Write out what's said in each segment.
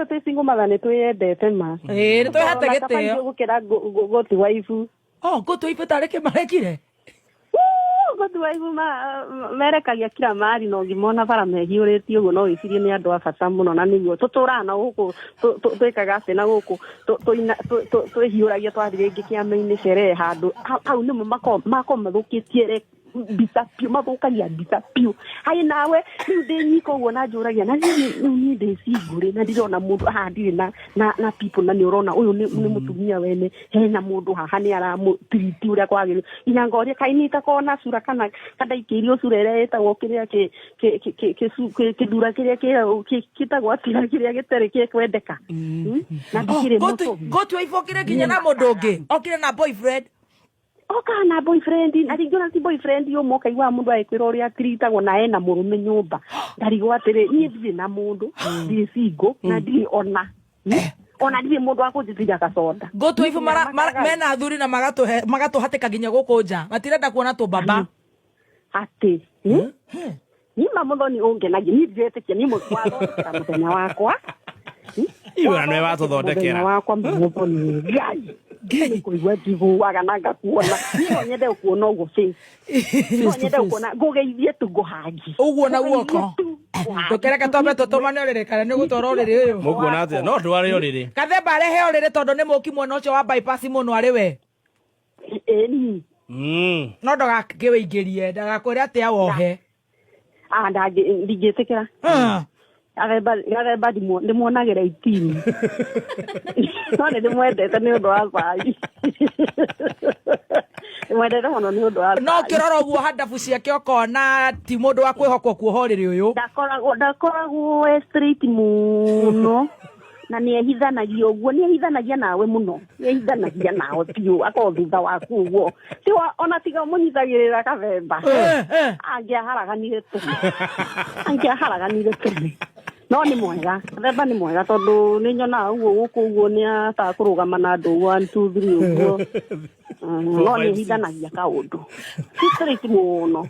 ithuĩ twĩ single mother nĩ twĩendete ma. Nĩ twĩhete gĩtĩo. Gũkĩra gũtu waifu. Gũtu waifu tarĩ kĩmarekire? Gũtu waifu merekagia kira mari na ũngĩmona bara mehiũrĩtie ũguo no wĩcirie nĩ andũ a bata mũno na nĩguo tũtũraga na gũkũ twĩkaga atĩ na gũkũ twĩhiũragia twathiĩ rĩngĩ kĩama-inĩ sherehe handũ hau nĩmo makorwo mathũkĩtie mbica piũ mathũkagia mbica piũ harĩ nawe rĩu ndĩ nyika ũguo na njũragia na rĩu niĩ ndĩ cingũrĩ na ndirona mũndũ haha ndirĩ na people na nĩ ũrona ũyũ nĩ mũtumia wene hena mũndũ haha nĩ aramũtiriti ũrĩa kwagĩrĩire nginya ngoria kaĩ nĩ itakorwo na cura kana ndaikĩirio cura ĩrĩa ĩtagwo kĩrĩa kĩndura kĩrĩa gĩtagwo atĩra kĩrĩa gĩtarĩ gĩkwendeka na ndikĩrĩ mũtũ Gũtu waifu okire nginya na mũndũ ũngĩ okire na boyfriend oka na boyfriend na ringona ti boyfriend yo moka igwa mundu aikwira uria tiritagwo na ena murume nyumba ndarigwa atiri nie ndire na mundu ndire single na ndire ona ndire mundu akujithia gacoda Gũtu waifu mena athuri na magatuhatĩka nginya gũkũ nja matirenda kuona tũmbamba ati ni mamuthoni ungenagia ni ndiretekia ni mutwaro muthenya wakwa Iwe na wa tuthondekera wakwa muthoni ngai kuigua njiguaga na ngakuona no nyende kuona ũguo face no nyende kuona ngũgeithie tu ngũhangi ũguo na guoko tũkereke twambe tũtũmane ũrĩrĩ kana nĩ gũtwara ũrĩrĩ ũyũ mũkuona atĩa no ndware ũrĩrĩ Gathemba arehe ũrĩrĩ tondũ nĩ mũki mwena ũcio wa bypass mũno arĩ we eni no ndagakĩwĩingĩrie ndagakwĩre atĩ awohe ndingĩtĩkĩra Gathemba ndĩmuonagira itini no nĩ ndĩmwendete nĩ ũndũ wa cai ndĩmwendete mũno nĩ ũndũ wa no kĩrora ũguo handabu ciake ũkona ti mũndũ wa kwĩhokwo kuoha ũrĩrĩ ũyũ ndakoragwo straight mũno na nĩ ehithanagia ũguo nĩ ehithanagia nawe mũno nĩ ehithanagia nawe piũ akorwo thutha waku ũguo ona tiga mũnyitagĩrĩra Gathemba angĩaharaganire tene no nĩ mwega Gathemba nĩ mwega tondũ nĩ nyonaga ũguo gũkũ ũguo nĩ ataga kũrũgama na andũ 1 2 3 ũguo no nĩ ehithanagia kaũndũ straight mũno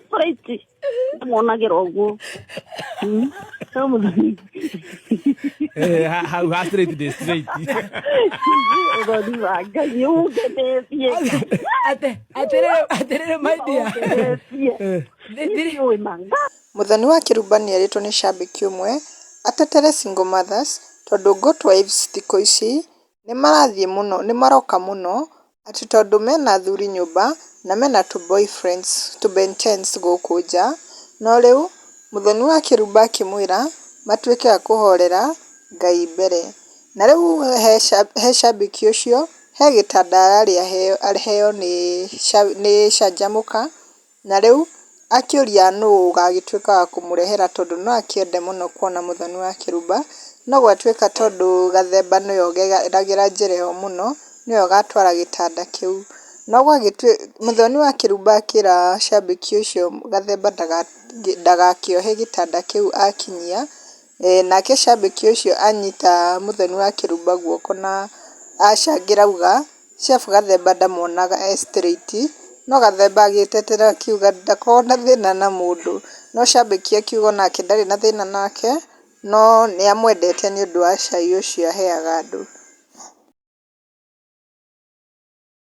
straight ndĩmuonagĩra ũguo hau ha straight dey straight ũthoni wa Ngai ũngenetie atĩrĩrĩ my dear Muthoni wa Kĩrumba nĩeritwo nĩ shabiki ũmwe atetere single mothers tondũ good wives thikũ ici nĩ marathiĩ mũno nĩ maroka mũno ati tondũ mena athuri nyũmba na mena tu boyfriends tu bentens gũkũ nja no rĩu Muthoni wa Kĩrumba akĩmwĩra matuĩke a kũhorera Ngai mbere na rĩu he shabiki ũcio he gĩtanda arĩheo nĩ canjamũka na rĩu akĩũria nũ ũgagĩtuĩka wa kũmũrehera tondũ no akĩende mũno kuona Muthoni wa Kĩrumba no gwatuĩka tondũ Gathemba nĩwe ũgeragĩra njĩra ĩyo mũno nĩwe ũgatwara gĩtanda kĩu no gwagĩtuĩka Muthoni wa Kĩrumba akĩra shabiki ũcio Gathemba ndagakĩohe gĩtanda kĩu akinyia nake shabiki ũcio anyita Muthoni wa Kĩrumba guoko na acangĩra uga chef Gathemba ndamuonaga straight no Gathemba agĩtetera akiuga ndakorwo na thĩna na mũndũ no shabiki akiuga nake ndarĩ na thĩna nake no nĩ amwendete nĩ ũndũ wa cai ũcio aheaga andũ